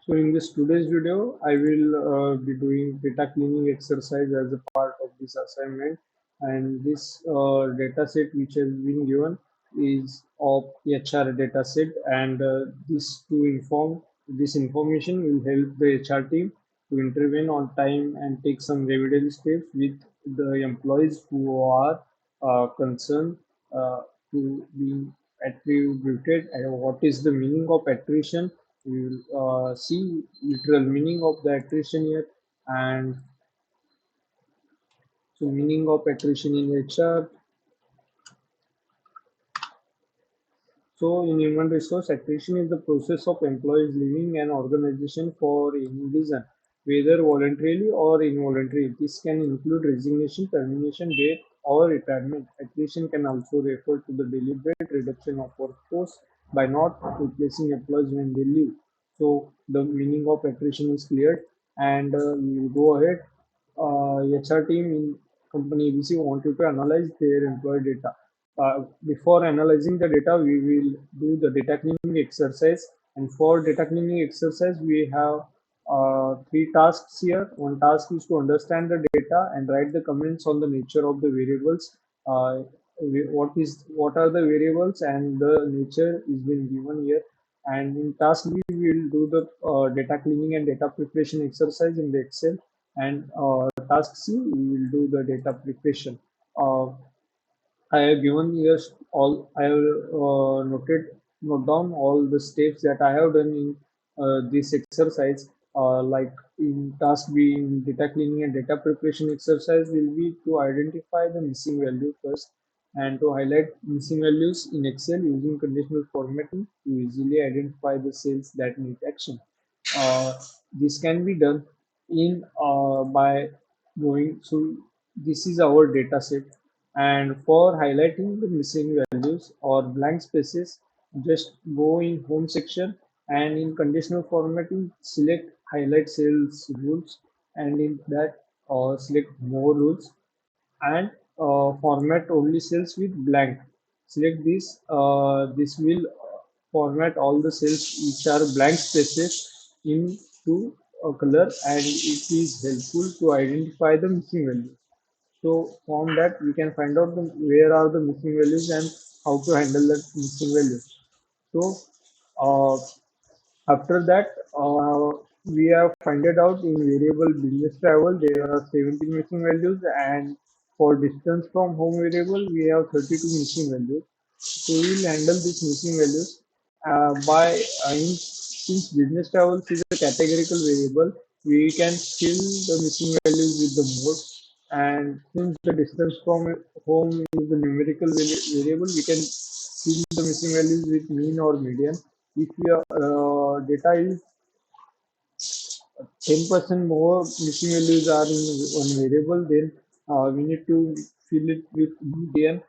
So in this today's video, I will be doing data cleaning exercise as a part of this assignment. And this data set which has been given is of HR data set, and this information will help the HR team to intervene on time and take some remedial steps with the employees who are concerned uh, to be attributed. And what is the meaning of attrition? We will see literal meaning of the attrition here. And so meaning of attrition in HR. So in human resource, attrition is the process of employees leaving an organization for any reason, whether voluntarily or involuntarily. This can include resignation, termination, death, or retirement. Attrition can also refer to the deliberate reduction of workforce by not replacing employees when they leave. So the meaning of attrition is clear, and we will go ahead. HR team in company ABC wanted to analyze their employee data. Before analyzing the data, we will do the data cleaning exercise. And for data cleaning exercise, we have three tasks here. One task is to understand the data and write the comments on the nature of the variables. What are the variables and the nature is being given here. And in task B, we will do the data cleaning and data preparation exercise in the Excel. And task C, we will do the data preparation. Uh, I have given here all. I have note down all the steps that I have done in this exercise. Like in task B, in data cleaning and data preparation exercise, will be to identify the missing value first and to highlight missing values in Excel using conditional formatting to easily identify the cells that need action. This can be done in by going. So this is our data set, and for highlighting the missing values or blank spaces, just go in home section, and in conditional formatting select highlight cells rules, and in that select more rules, and format only cells with blank. Select this. This will format all the cells which are blank spaces into a color, and it is helpful to identify the missing values. So from that we can find out where are the missing values and how to handle that missing values. So uh, after that, we have found it out in variable business travel. There are 17 missing values, and for distance from home variable, we have 32 missing values. So we will handle these missing values by since business travels is a categorical variable, we can fill the missing values with the mode. And since the distance from home is the numerical variable, we can fill the missing values with mean or median. If your data is 10% more missing values are in one variable, then we need to fill it with median,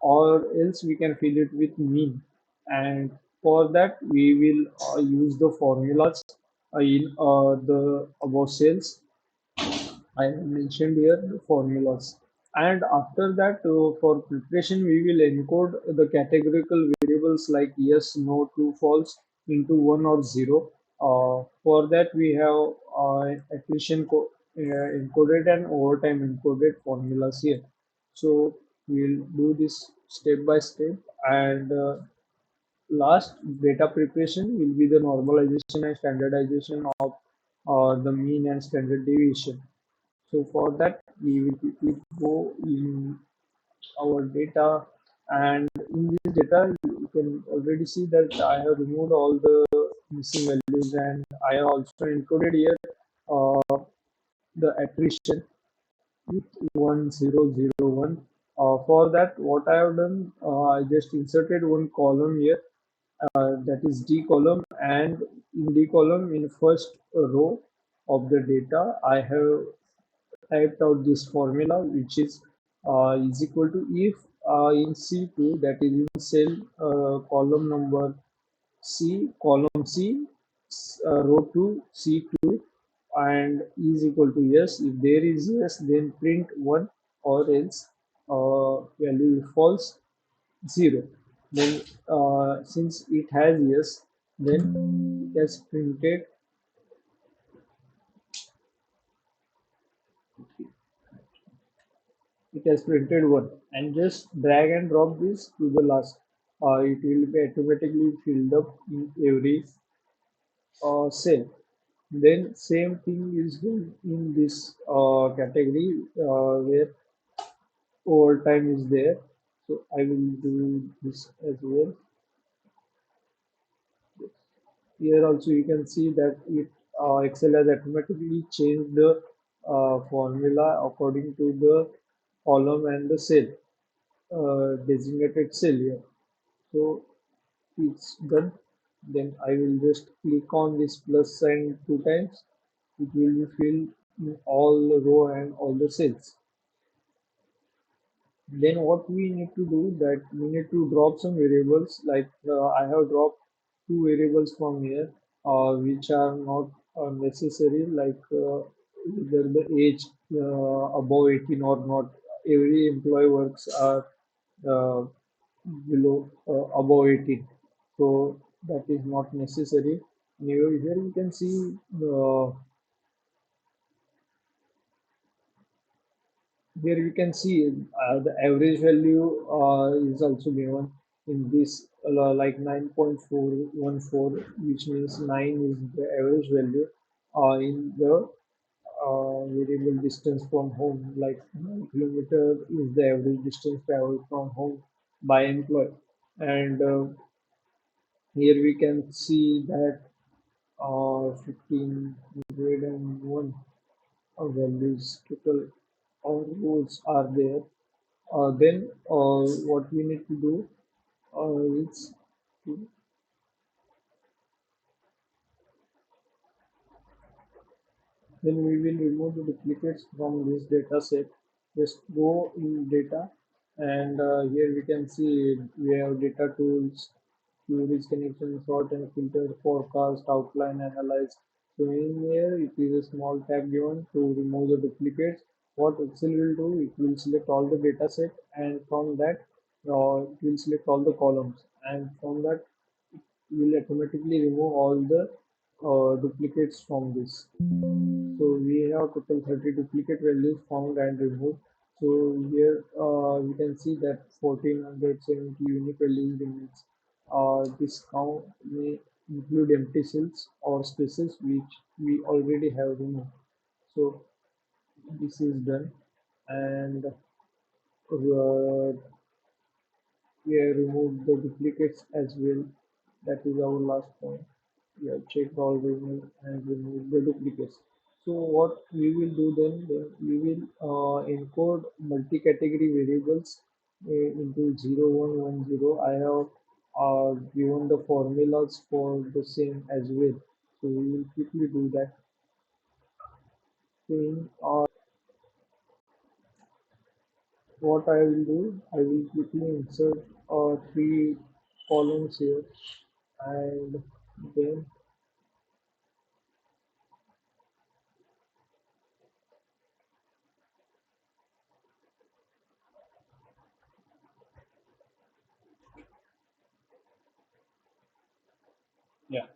or else we can fill it with mean. And for that, we will use the formulas in the above cells. I have mentioned here the formulas. And after that, for preparation, we will encode the categorical variables like yes, no, true, false into 1 or 0. For that, we have encoded and overtime encoded formulas here. So we'll do this step by step. And last, data preparation will be the normalization and standardization of the mean and standard deviation. So for that, we will quickly go in our data, and in this data, you can already see that I have removed all the missing values, and I have also included here uh, the attrition with 1001. For that, what I have done, I just inserted one column here, that is D column, and in D column, in first row of the data, I have typed out this formula, which is equal to if in C2, that is in cell column number C, column C, row 2, C2, and is equal to yes. If there is yes, then print 1, or else value is false, 0. Then since it has yes, then it has printed it has printed 1, and just drag and drop this to the last. It will be automatically filled up in every cell. Then same thing is done in this category where overtime is there. So I will do this as well. Here also you can see that it Excel has automatically changed the formula according to the column and the cell, designated cell here. So it's done. Then I will just click on this plus sign 2 times. It will be filled in all the row and all the cells. Then what we need to do that we need to drop some variables, like I have dropped two variables from here which are not necessary, like either the age above 18 or not. Every employee works are uh, below above 18, so that is not necessary. And here you can see here you can see the average value is also given in this like 9.414, which means 9 is the average value in the variable distance from home, like 9 kilometer is the average distance traveled from home by employee. And here we can see that 1501 values total or rows are there. Then what we need to do is to, then we will remove the duplicates from this data set. Just go in data, and here we can see we have data tools, queries, connection, sort and filter, forecast, outline, analyze. So in here it is a small tab given to remove the duplicates. What Excel will do, it will select all the data set, and from that it will select all the columns, and from that will automatically remove all the duplicates from this. So we have total 30 duplicate values found and removed. So here we can see that 1470 unique values remains. This count may include empty cells or spaces which we already have removed. So this is done, and we have removed the duplicates as well. That is our last point. We have checked all remove and remove the duplicates. So what we will do then we will encode multi-category variables into 0110. I have given the formulas for the same as well. So we will quickly do that. So in what I will do, I will quickly insert three columns here, and then yeah,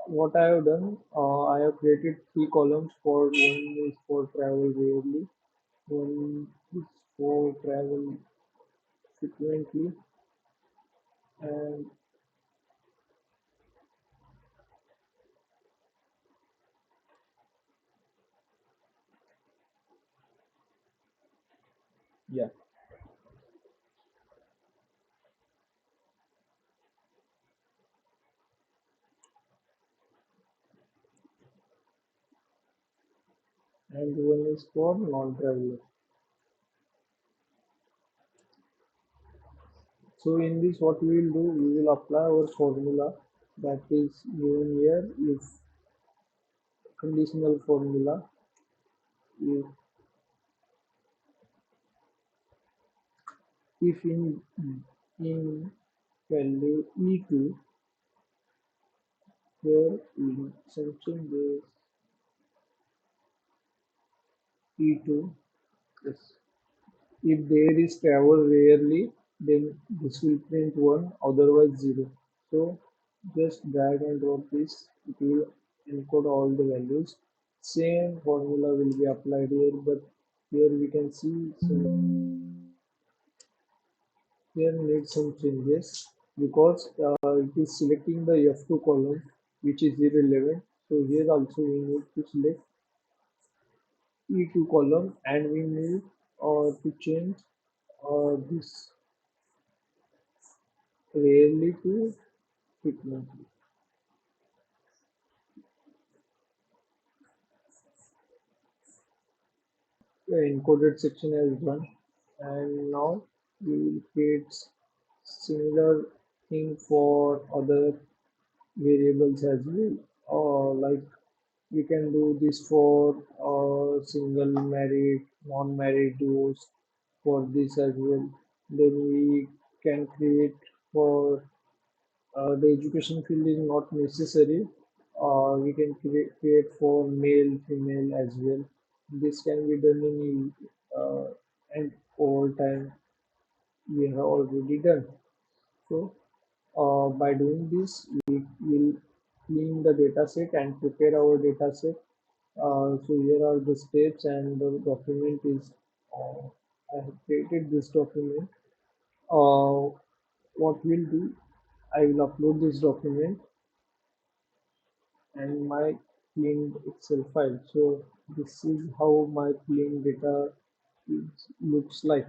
what I have done, I have created three columns. For one is for travel rarely, one is for travel frequently, and yeah, and one is for non-traveler. So in this, what we will do, we will apply our formula that is given here. If conditional formula, if in value e2, where in something is e2, yes. If there is travel rarely, then this will print 1, otherwise 0. So just drag and drop this, it will encode all the values. Same formula will be applied here, but here we can see here need some changes because it is selecting the F2 column which is irrelevant. So here also we need to select E2 column and we need to change this rarely to frequently. The encoded section has done, and now we will create similar thing for other variables as well. Like we can do this for single married, non-married duos for this as well. Then we can create for the education field is not necessary. We can create for male, female as well. This can be done in and over time we have already done. So by doing this, we will clean the dataset and prepare our dataset. So here are the steps and the document is I have created this document. What we'll do, I will upload this document and my clean Excel file. So this is how my clean data looks like.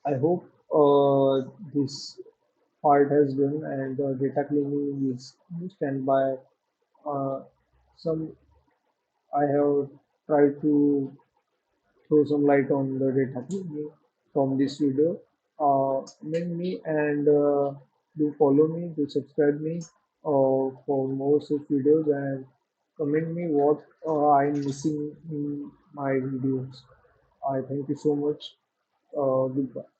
I hope this part has done and data cleaning is done by uh, some. I have tried to throw some light on the data cleaning from this video. Comment me and do follow me, do subscribe me for more such videos and comment me what I'm missing in my videos. I thank you so much. Goodbye.